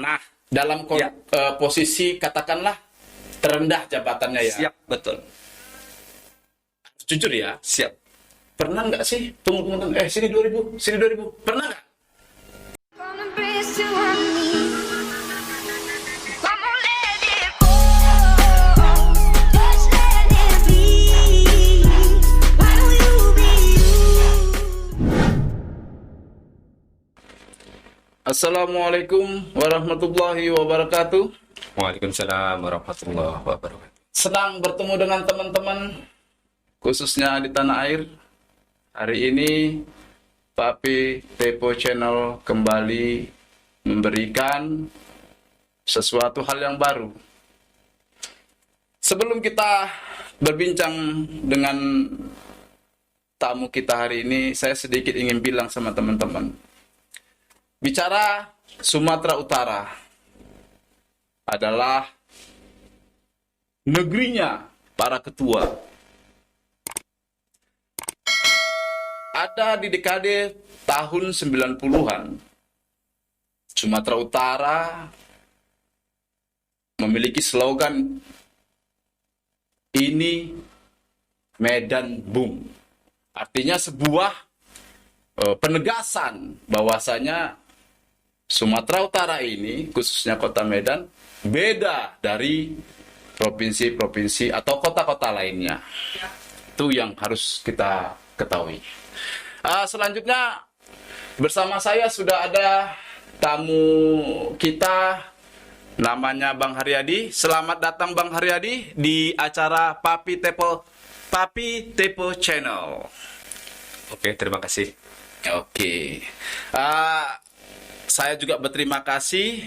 Nah, dalam Ya. posisi katakanlah terendah jabatannya ya. Siap, betul. Jujur ya, Siap. pernah nggak sih tunggu, sini 2000, sini 2000, pernah nggak? Gonna breathe to me. Come on, let it go. Just let it be. Why don't you be you? Assalamualaikum warahmatullahi wabarakatuh. Waalaikumsalam warahmatullahi wabarakatuh. Senang bertemu dengan teman-teman, khususnya di tanah air. Hari ini Papi Tepo Channel kembali memberikan sesuatu hal yang baru. Sebelum kita berbincang dengan tamu kita hari ini, saya sedikit ingin bilang sama teman-teman. Bicara Sumatera Utara adalah negerinya para ketua. Ada di dekade tahun 90-an, Sumatera Utara memiliki slogan ini Medan Boom. Artinya sebuah penegasan bahwasanya Sumatera Utara ini, khususnya kota Medan, beda dari provinsi-provinsi atau kota-kota lainnya. Itu yang harus kita ketahui. Selanjutnya bersama saya sudah ada tamu kita, namanya Bang Haryadi. Selamat datang Bang Haryadi di acara Papi Tepo Channel. Oke, terima kasih. Oke. Saya juga berterima kasih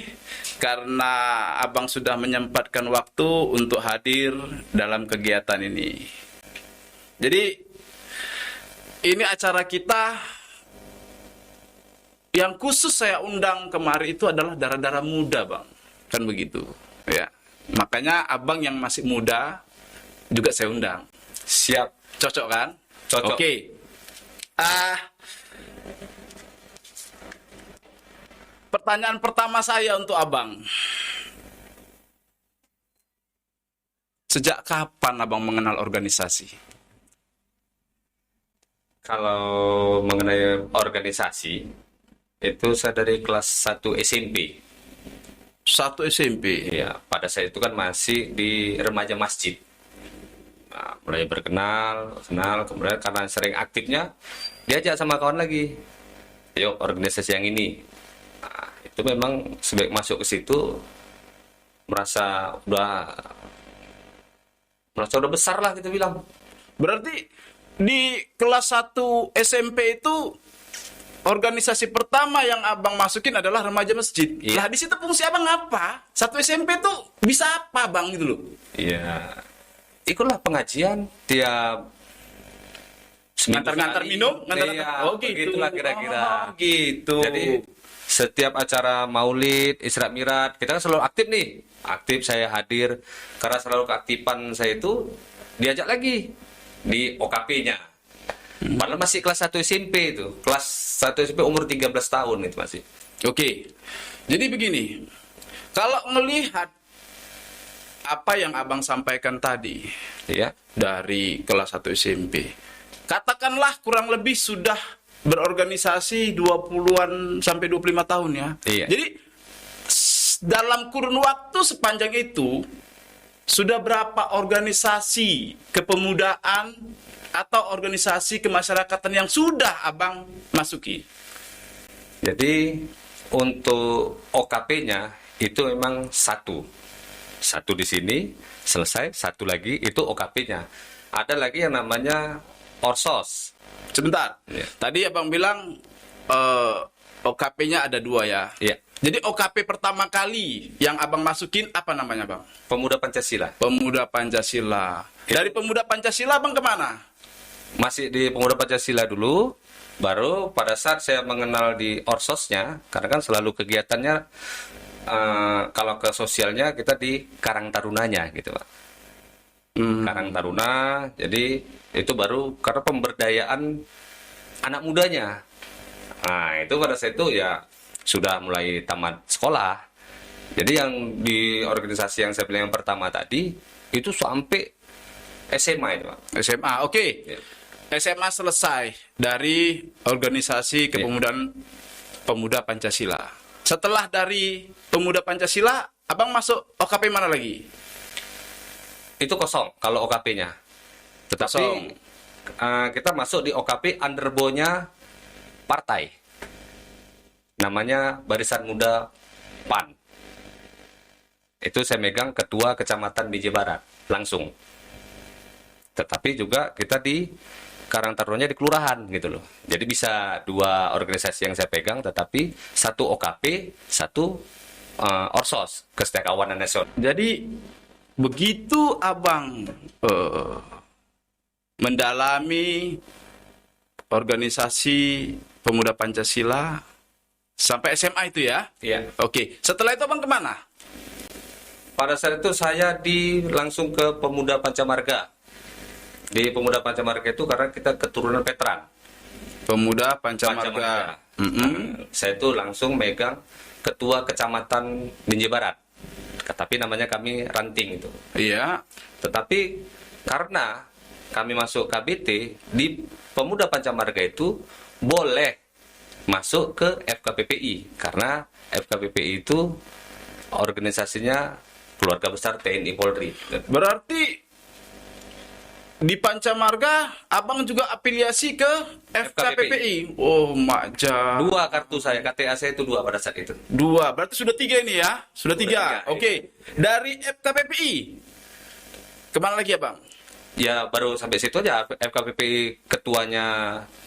karena Abang sudah menyempatkan waktu untuk hadir dalam kegiatan ini. Jadi ini acara kita yang khusus saya undang kemarin itu adalah darah-darah muda, Bang. Kan begitu, ya. Makanya Abang yang masih muda juga saya undang. Siap. Cocok kan? Cocok. Oke. Pertanyaan pertama saya untuk Abang. Sejak kapan Abang mengenal organisasi? Kalau mengenai organisasi, itu saya dari kelas 1 SMP. Satu SMP. Ya, pada saat itu kan masih di remaja masjid. Nah, mulai kenal, kemudian karena sering aktifnya, diajak sama kawan lagi. Yuk, organisasi yang ini. Nah, itu memang sebelum masuk ke situ, merasa udah besar lah kita bilang. Berarti di kelas 1 SMP itu organisasi pertama yang Abang masukin adalah remaja masjid. Iya. Lah di situ fungsi Abang apa? Satu SMP tuh bisa apa, Bang, gitu loh? Iya, ikutlah pengajian tiap seminggu Ngantar-ngantar sekali. minum, Iya, oh gitu. begitulah kira-kira. Oh, gitu. Jadi setiap acara Maulid, Isra Mi'raj, kita kan selalu aktif nih. Aktif, saya hadir karena selalu keaktifan saya itu diajak lagi di OKP-nya. Padahal masih kelas 1 SMP itu. Kelas 1 SMP umur 13 tahun itu masih. Oke. Jadi begini. Kalau melihat apa yang Abang sampaikan tadi Iya. dari kelas 1 SMP, katakanlah kurang lebih sudah berorganisasi 20-an sampai 25 tahun ya. Iya. Jadi dalam kurun waktu sepanjang itu sudah berapa organisasi kepemudaan atau organisasi kemasyarakatan yang sudah Abang masuki? Jadi untuk OKP-nya itu memang satu di sini selesai, satu lagi itu OKP-nya. Ada lagi yang namanya Orsos. Sebentar. Iya. Tadi Abang bilang OKP-nya ada 2 ya. Iya. Jadi OKP pertama kali yang Abang masukin apa namanya, Bang? Pemuda Pancasila. Pemuda Pancasila. Iya. Dari Pemuda Pancasila Abang kemana? Masih di Pemuda Pancasila dulu, baru pada saat saya mengenal di Orsosnya, karena kan selalu kegiatannya kalau ke sosialnya kita di Karang Tarunanya gitu, Pak. Karang Taruna, jadi itu baru karena pemberdayaan anak mudanya. Nah, itu pada saat itu ya sudah mulai tamat sekolah. Jadi yang di organisasi yang saya bilang yang pertama tadi itu sampai SMA itu, Pak. SMA, oke. Ya. SMA selesai dari organisasi kepemudaan pemuda Pancasila. Setelah dari pemuda Pancasila, abang masuk OKP mana lagi? Itu kosong kalau OKP-nya. Tetapi Kosong. Kita masuk di OKP underbo-nya partai. Namanya Barisan Muda PAN. Itu saya megang ketua kecamatan Binjai Barat langsung. Tetapi juga kita di Karang Tarunanya di kelurahan gitu loh. Jadi bisa dua organisasi yang saya pegang, tetapi satu OKP, satu Orsos, Kesetiakawanan Nasional. Jadi begitu abang mendalami organisasi pemuda Pancasila sampai SMA itu ya? Iya. Oke. Setelah itu abang kemana? Pada saat itu saya langsung ke Pemuda Pancamarga. Di Pemuda Pancamarga itu karena kita keturunan veteran. Pemuda Pancamarga. Saya itu langsung megang ketua kecamatan Binjai Barat. Tapi namanya kami ranting itu. Iya. Tetapi karena kami masuk KBT, di Pemuda Pancamarga itu boleh masuk ke FKPPI. Karena FKPPI itu organisasinya keluarga besar TNI Polri. Berarti di Pancamarga abang juga afiliasi ke FKPPI. Oh, makja. Dua kartu saya, KTA saya itu dua pada saat itu. Dua. Berarti sudah tiga ini ya? Sudah tiga. tiga, Oke. Dari FKPPI kemana lagi abang? Ya baru sampai situ aja. FKPPI ketuanya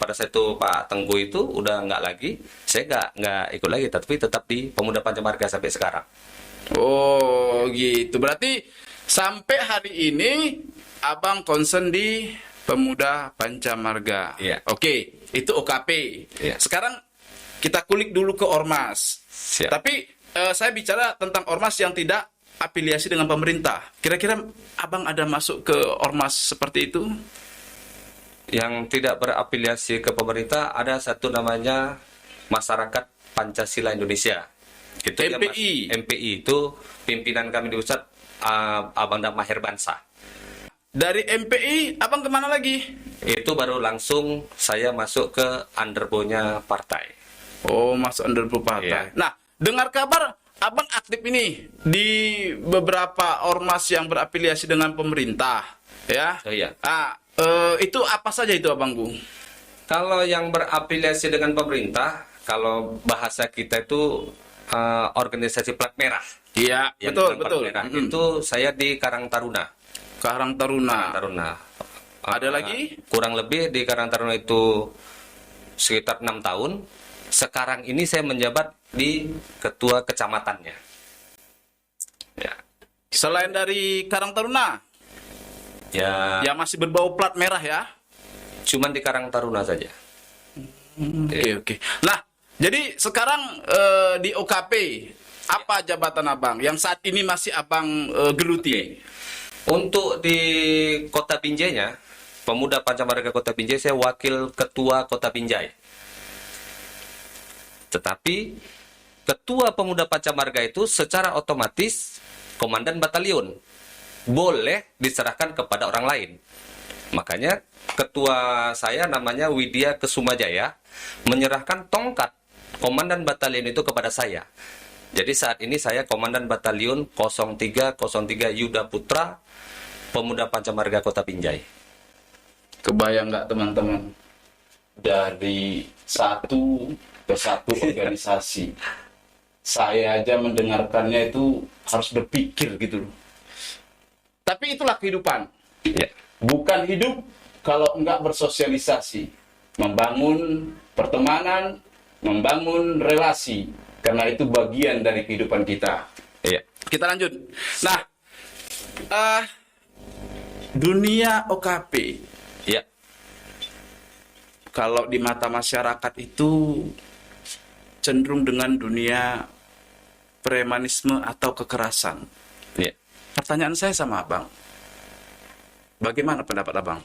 pada saat itu Pak Tenggu itu udah nggak lagi. Saya nggak ikut lagi, tapi tetap di Pemuda Pancamarga sampai sekarang. Oh, gitu. Berarti sampai hari ini abang concern di Pemuda Pancamarga. Iya. Oke, itu OKP. Iya. Sekarang kita kulik dulu ke Ormas. Siap. Tapi saya bicara tentang Ormas yang tidak afiliasi dengan pemerintah. Kira-kira abang ada masuk ke Ormas seperti itu? Yang tidak berafiliasi ke pemerintah ada satu namanya Masyarakat Pancasila Indonesia. Itu yang MPI. MPI itu pimpinan kami di pusat Abang Damah Herbansa. Dari MPI, abang kemana lagi? Itu baru langsung saya masuk ke underbo-nya partai. Oh, masuk underbo partai. Iya. Nah, dengar kabar abang aktif ini di beberapa ormas yang berafiliasi dengan pemerintah, ya? Oh, iya. Itu apa saja itu, abangku? Kalau yang berafiliasi dengan pemerintah, kalau bahasa kita itu organisasi plat merah. Iya, Yang betul, dengan plat betul. merah. Itu saya di Karang Taruna. Karang Taruna. Taruna. Ada lagi? Kurang lebih di Karang Taruna itu sekitar 6 tahun. Sekarang ini saya menjabat di ketua kecamatannya. Ya. Selain dari Karang Taruna, Ya, yang masih berbau plat merah ya? cuman di Karang Taruna saja. Oke. Nah, jadi sekarang di OKP, apa jabatan abang yang saat ini masih abang geluti? Untuk di Kota Binjainya, Pemuda Pancamarga Kota Binjai, saya wakil ketua Kota Binjai. Tetapi ketua Pemuda Pancamarga itu secara otomatis komandan batalion boleh diserahkan kepada orang lain. Makanya ketua saya namanya Widya Kesumajaya menyerahkan tongkat komandan batalion itu kepada saya. Jadi saat ini saya komandan batalion 0303 Yuda Putra Pemuda Pancamarga Kota Binjai. Kebayang nggak teman-teman? Dari satu ke satu organisasi. Saya aja mendengarkannya itu harus berpikir gitu loh. Tapi itulah kehidupan. Ya. Bukan hidup kalau nggak bersosialisasi. Membangun pertemanan, membangun relasi. Karena itu bagian dari kehidupan kita. Iya. Kita lanjut. Nah, dunia OKP. Ya. Kalau di mata masyarakat itu cenderung dengan dunia premanisme atau kekerasan. Ya. Pertanyaan saya sama abang, bagaimana pendapat abang?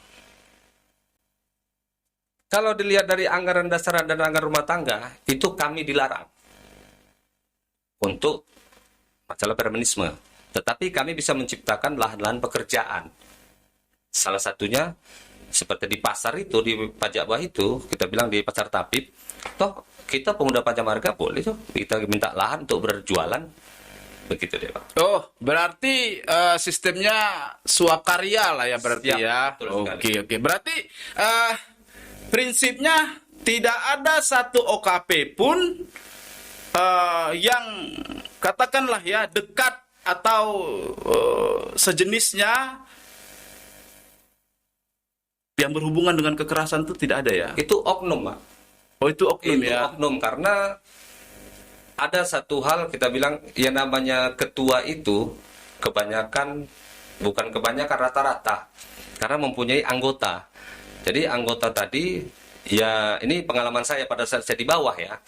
Kalau dilihat dari anggaran dasar dan anggaran rumah tangga, itu kami dilarang untuk masalah premanisme. Tetapi kami bisa menciptakan lahan-lahan pekerjaan. Salah satunya seperti di pasar itu, di pajak bawah itu, kita bilang di pasar Tapip, toh kita pemuda Pancamarga boleh tuh kita minta lahan untuk berjualan, begitu deh Pak. Oh, berarti sistemnya swakarya lah ya berarti Siap, ya. betul sekali. Oke. Berarti prinsipnya tidak ada satu OKP pun yang katakanlah ya dekat atau sejenisnya yang berhubungan dengan kekerasan itu tidak ada ya. Itu oknum, Pak. Oh, itu oknum Itu ya. oknum karena ada satu hal kita bilang yang namanya ketua itu bukan kebanyakan rata-rata karena mempunyai anggota. Jadi anggota tadi ya ini pengalaman saya pada saat saya di bawah ya.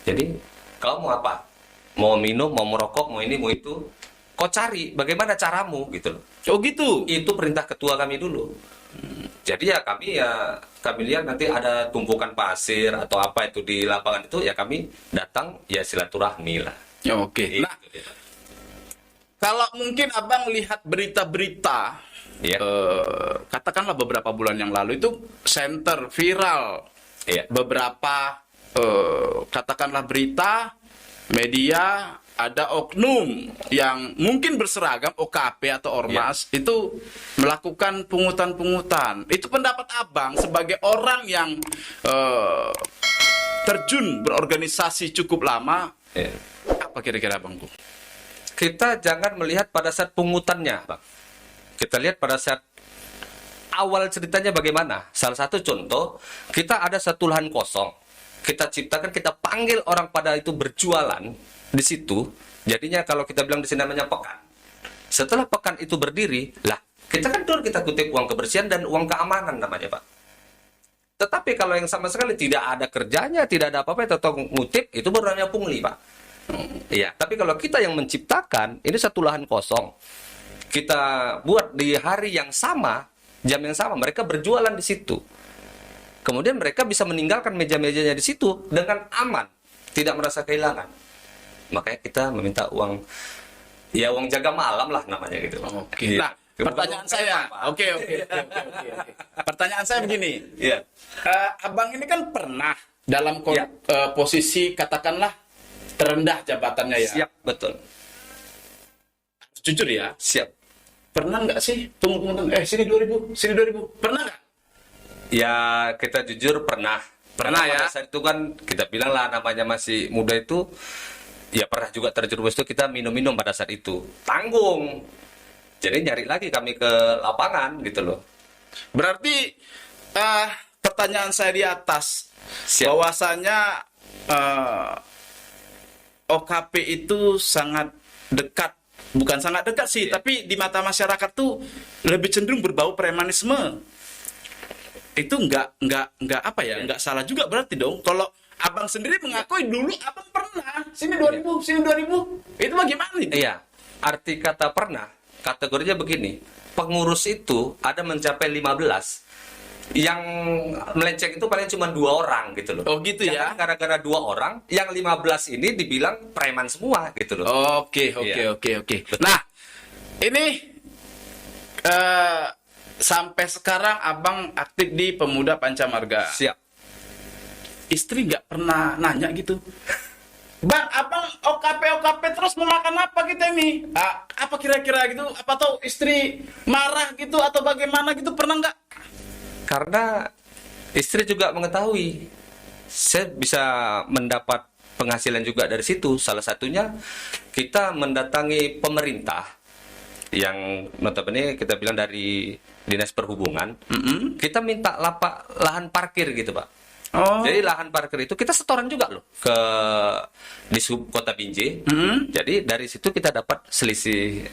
Jadi kau mau apa? Mau minum, mau merokok, mau ini, mau itu. Kau cari bagaimana caramu gitu loh. Oh gitu. Itu perintah ketua kami dulu. Jadi ya kami lihat nanti ada tumpukan pasir atau apa itu di lapangan itu ya kami datang ya silaturahmi lah. Ya, oke. Nah, Itu dia. kalau mungkin abang lihat berita-berita, Iya. katakanlah beberapa bulan yang lalu itu center viral Iya. beberapa katakanlah berita media ada oknum yang mungkin berseragam OKP atau ormas itu melakukan pungutan-pungutan. Itu pendapat abang sebagai orang yang terjun berorganisasi cukup lama, Iya. apa kira-kira abang? Kita jangan melihat pada saat pungutannya, Bang. Kita lihat pada saat awal ceritanya bagaimana. Salah satu contoh, kita ada satu lahan kosong. Kita ciptakan, kita panggil orang pada itu berjualan di situ. Jadinya kalau kita bilang di sini namanya pekan. Setelah pekan itu berdiri, lah kita kan turun kita kutip uang kebersihan dan uang keamanan namanya, Pak. Tetapi kalau yang sama sekali tidak ada kerjanya, tidak ada apa-apa, atau ngutip, itu baru namanya pungli, Pak. Iya, tapi kalau kita yang menciptakan, ini satu lahan kosong. Kita buat di hari yang sama, jam yang sama, mereka berjualan di situ. Kemudian mereka bisa meninggalkan meja-mejanya di situ dengan aman, tidak merasa kehilangan. Makanya kita meminta uang, ya uang jaga malam lah namanya gitu. Oke. Nah, pertanyaan saya. Oke. Pertanyaan saya begini. Iya. Abang ini kan pernah dalam Ya. posisi katakanlah terendah jabatannya ya. Siap, betul. Jujur ya. Siap. Pernah nggak sih pungut-pungutan? Sini 2.000, sini 2.000. Pernah nggak? Ya, kita jujur pernah. Pernah Karena ya? pada saat itu kan kita bilang lah namanya masih muda itu, ya pernah juga terjerumus itu kita minum-minum pada saat itu. Tanggung. Jadi nyari lagi kami ke lapangan gitu loh. Berarti pertanyaan saya di atas Siap. bahwasanya OKP itu sangat dekat, bukan sangat dekat sih, tapi di mata masyarakat tuh lebih cenderung berbau premanisme. Itu nggak apa ya, nggak salah juga berarti dong. Kalau abang sendiri mengakui dulu abang pernah sini 2.000, sini 2.000, itu bagaimana itu? Iya, arti kata pernah, kategorinya begini. Pengurus itu ada mencapai 15. Yang melenceng itu paling cuma 2 orang gitu loh. Oh gitu ya? Jangan gara-gara 2 orang, yang 15 ini dibilang preman semua gitu loh. Oke. Iya. Nah, ini sampai sekarang abang aktif di Pemuda Pancamarga. Siap. Istri nggak pernah nanya gitu. Bang, abang OKP terus mau makan apa kita ini? Apa kira-kira gitu? Apa tahu istri marah gitu atau bagaimana gitu? Pernah nggak? Karena istri juga mengetahui, saya bisa mendapat penghasilan juga dari situ. Salah satunya kita mendatangi pemerintah yang notabene kita bilang dari Dinas Perhubungan. Kita minta lahan parkir gitu, Pak. Oh. Jadi lahan parkir itu kita setoran juga loh ke di sub Kota Binjai. Jadi dari situ kita dapat selisih.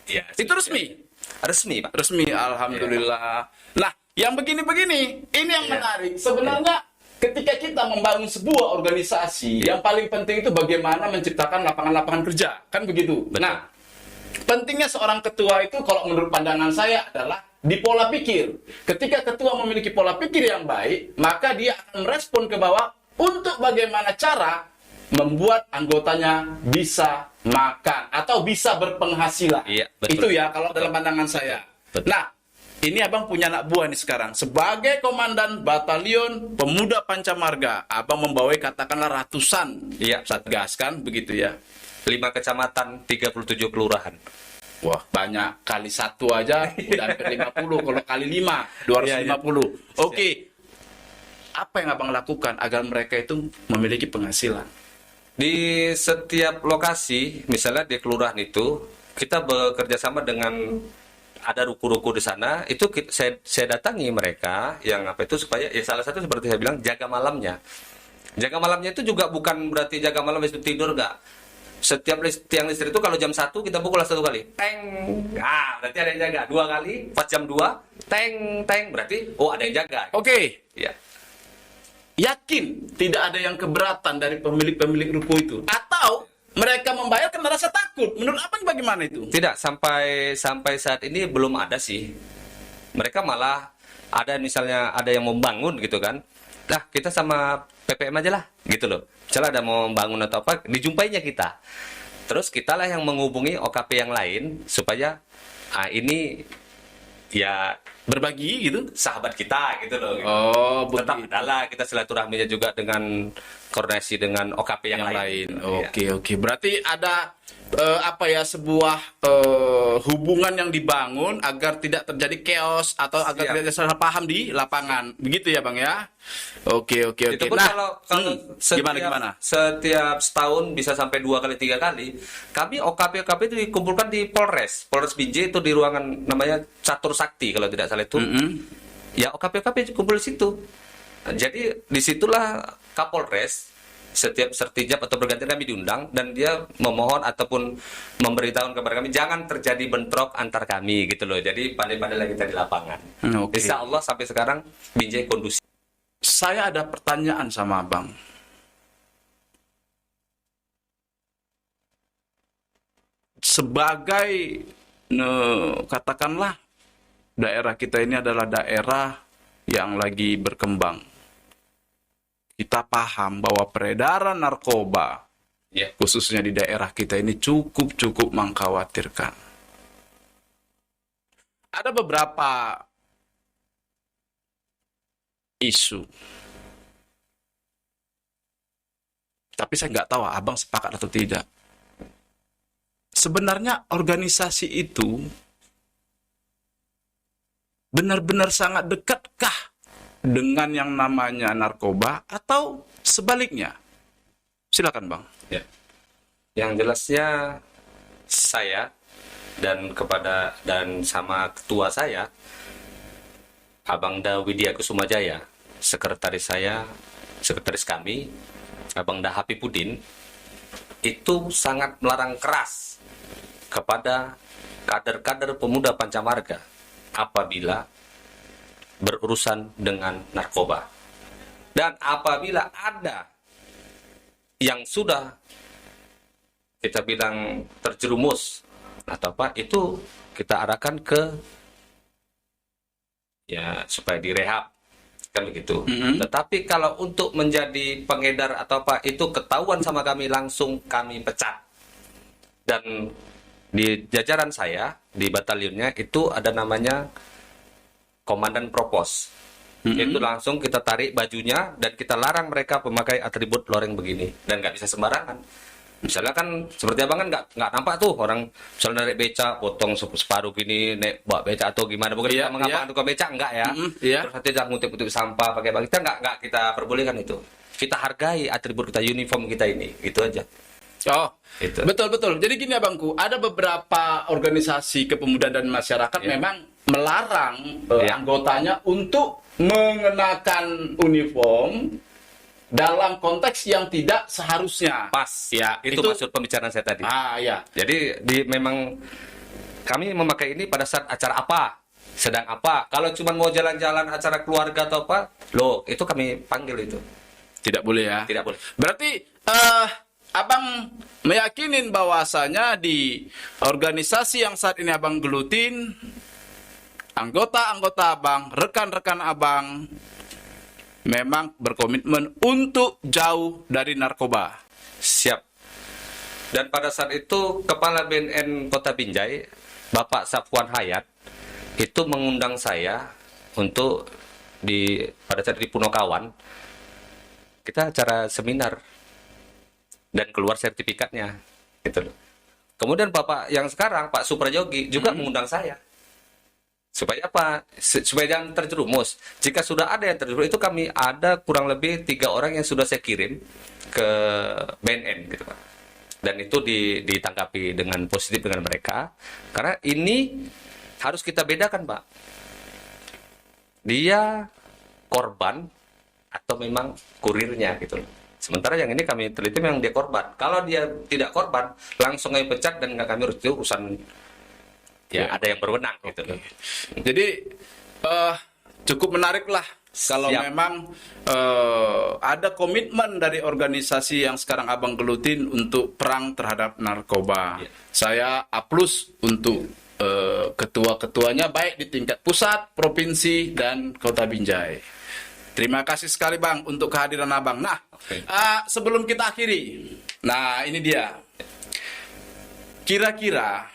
Ya, Itu resmi? resmi, Pak. Resmi, alhamdulillah. Nah, yang begini-begini, ini yang Iya. menarik. Sebenarnya ketika kita membangun sebuah organisasi, yang paling penting itu bagaimana menciptakan lapangan-lapangan kerja, kan begitu. Betul. Nah, pentingnya seorang ketua itu kalau menurut pandangan saya adalah di pola pikir. Ketika ketua memiliki pola pikir yang baik, maka dia akan merespon ke bawah untuk bagaimana cara membuat anggotanya bisa makan atau bisa berpenghasilan. Iya, betul. Itu ya kalau dalam pandangan saya. Betul. Nah, ini abang punya anak buah nih sekarang. Sebagai komandan batalion pemuda Pancamarga, abang membawai katakanlah ratusan Iya. satgas kan, begitu ya. 5 kecamatan, 37 kelurahan. Wah, banyak. Kali satu aja udah hampir 50. Kalau kali 5, 250. Oke. Apa yang abang lakukan agar mereka itu memiliki penghasilan? Di setiap lokasi, misalnya di kelurahan itu, kita bekerja sama dengan ada ruku-ruku di sana. Itu saya datangi mereka yang apa itu supaya ya salah satu seperti saya bilang jaga malamnya. Jaga malamnya itu juga bukan berarti jaga malam itu tidur enggak. Setiap tiang listrik itu kalau jam 1 kita pukul 1 kali. Teng. Ah, berarti ada yang jaga. 2 kali, pas jam 2, teng teng berarti oh ada yang jaga. Oke. Ya. Yakin tidak ada yang keberatan dari pemilik-pemilik ruko itu? Atau mereka membayar karena rasa takut? Menurut abang bagaimana itu? Tidak, sampai saat ini belum ada sih. Mereka malah ada misalnya ada yang membangun gitu kan. Nah, kita sama PPM aja lah gitu loh. Misalnya ada mau membangun atau apa, dijumpainya kita. Terus kitalah yang menghubungi OKP yang lain supaya ini ya Berbagi gitu? sahabat kita gitu loh. Gitu. Oh, Tetap begitu. adalah kita silaturahminya juga dengan koordinasi dengan OKP yang lain. Oke, oke. Berarti ada sebuah hubungan yang dibangun agar tidak terjadi chaos atau agar Siap. tidak ada salah paham di lapangan. Begitu ya, Bang ya? Oke, oke, oke. Itu pun kalau gimana? Setiap setahun bisa sampai 2 kali 3 kali. Kami OKP itu dikumpulkan di Polres Binjai itu di ruangan namanya Catur Sakti kalau tidak salah itu. Ya OKP kumpul di situ. Nah, jadi disitulah Kapolres setiap sertijab atau bergantian kami diundang dan dia memohon ataupun memberitahukan kepada kami jangan terjadi bentrok antar kami gitu loh. Jadi pandai-pandai lagi kita di lapangan. Oke. Insya Allah sampai sekarang Binjai kondusif. Saya ada pertanyaan sama Abang. Sebagai katakanlah daerah kita ini adalah daerah yang lagi berkembang. Kita paham bahwa peredaran narkoba Ya. khususnya di daerah kita ini cukup mengkhawatirkan. Ada beberapa isu. Tapi saya nggak tahu abang sepakat atau tidak. Sebenarnya organisasi itu benar-benar sangat dekatkah dengan yang namanya narkoba atau sebaliknya? Silakan Bang. Ya. Yang jelasnya saya dan sama ketua saya Abang Da Widya Kusumajaya, sekretaris kami, Abang Da Hapipudin, itu sangat melarang keras kepada kader-kader pemuda Pancamarga apabila berurusan dengan narkoba. Dan apabila ada yang sudah kita bilang terjerumus atau apa, itu kita arahkan ke ya supaya direhab kan begitu. Tetapi kalau untuk menjadi pengedar atau apa itu ketahuan sama kami langsung kami pecat. Dan di jajaran saya di batalionnya itu ada namanya komandan propos. Itu langsung kita tarik bajunya dan kita larang mereka memakai atribut loreng begini dan nggak bisa sembarangan. Misalnya kan seperti abang kan nggak nampak tuh orang misalnya narik beca potong separuh gini naik bawa beca atau gimana bukan Iya, kita mengapa iya. tukang beca enggak ya. Iya. Terus nanti jangan ngutip-ngutip sampah pakai bang kita nggak kita perbolehkan itu. Kita hargai atribut kita uniform kita ini itu aja. Oh, Itu. betul. Jadi gini Abangku, ada beberapa organisasi kepemudaan dan masyarakat Ya. memang melarang Ya. anggotanya untuk mengenakan uniform dalam konteks yang tidak seharusnya. Pas Ya, itu maksud pembicaraan saya tadi. Ya. Jadi memang kami memakai ini pada saat acara apa, sedang apa. Kalau cuma mau jalan-jalan acara keluarga atau apa, loh itu kami panggil itu. Tidak boleh ya. Tidak boleh. Berarti Abang meyakinin bahwasanya di organisasi yang saat ini Abang gelutin, anggota-anggota Abang, rekan-rekan Abang memang berkomitmen untuk jauh dari narkoba. Siap. Dan pada saat itu Kepala BNN Kota Binjai, Bapak Safwan Hayat, itu mengundang saya untuk pada saat di Punokawan, kita acara seminar dan keluar sertifikatnya, gitu loh. Kemudian Bapak yang sekarang, Pak Suprayogi, juga mengundang saya. Supaya apa? Supaya jangan terjerumus. Jika sudah ada yang terjerumus, itu kami ada kurang lebih 3 orang yang sudah saya kirim ke BNN, gitu Pak. Dan itu ditanggapi dengan positif dengan mereka. Karena ini harus kita bedakan, Pak. Dia korban atau memang kurirnya, gitu loh. Sementara yang ini kami teliti memang dia korban. Kalau dia tidak korban, langsung kami pecat dan nggak kami urus, itu urusan ada yang berwenang, gitu loh. Jadi cukup menarik lah kalau Siap. memang ada komitmen dari organisasi yang sekarang Abang gelutin untuk perang terhadap narkoba. Ya. Saya A+ untuk ketua-ketuanya baik di tingkat pusat, provinsi, dan Kota Binjai. Terima kasih sekali Bang untuk kehadiran Abang. Nah, sebelum kita akhiri, nah ini dia. Kira-kira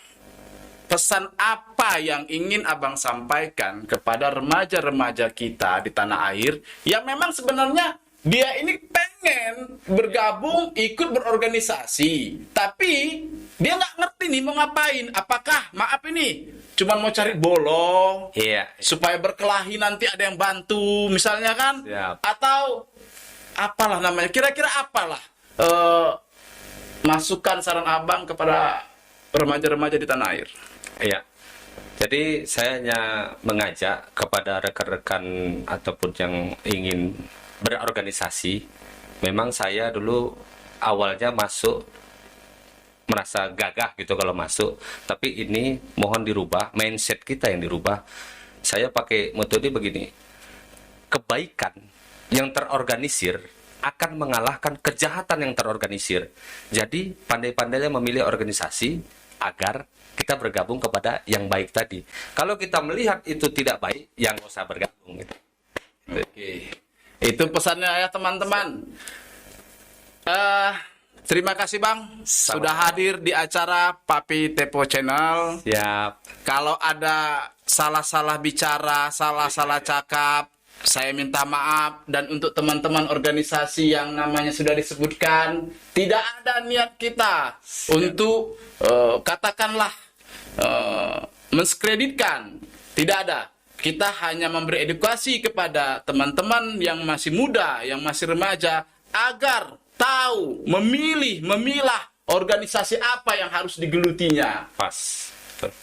pesan apa yang ingin Abang sampaikan kepada remaja-remaja kita di tanah air yang memang sebenarnya dia ini pengen bergabung, ikut berorganisasi, tapi dia nggak ngerti nih mau ngapain. Apakah, maaf ini, cuma mau cari bolong, Iya. supaya berkelahi nanti ada yang bantu, misalnya kan? Siap. Atau apalah namanya, kira-kira apalah masukan saran Abang kepada remaja-remaja di tanah air? Iya. Jadi saya hanya mengajak kepada rekan-rekan ataupun yang ingin berorganisasi. Memang saya dulu awalnya masuk merasa gagah gitu kalau masuk, tapi ini mohon dirubah, mindset kita yang dirubah. Saya pakai metode begini. Kebaikan yang terorganisir akan mengalahkan kejahatan yang terorganisir. Jadi pandai-pandainya memilih organisasi agar kita bergabung kepada yang baik tadi. Kalau kita melihat itu tidak baik, ya nggak usah bergabung. Gitu. Oke, itu pesannya ya teman-teman. Terima kasih Bang sudah hadir di acara Papi Tepo Channel. Siap. Kalau ada salah-salah bicara, salah-salah cakap, saya minta maaf. Dan untuk teman-teman organisasi yang namanya sudah disebutkan, tidak ada niat kita untuk katakanlah menskreditkan. Tidak ada. Kita hanya memberi edukasi kepada teman-teman yang masih muda, yang masih remaja, agar tahu, memilah organisasi apa yang harus digelutinya. Pas. Betul.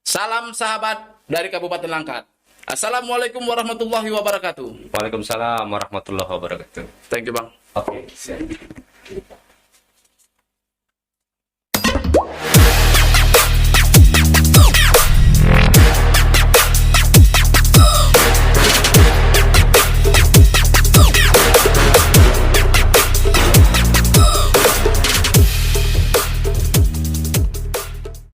Salam sahabat dari Kabupaten Langkat. Assalamualaikum warahmatullahi wabarakatuh. Waalaikumsalam warahmatullahi wabarakatuh. Thank you Bang. Oke, siap.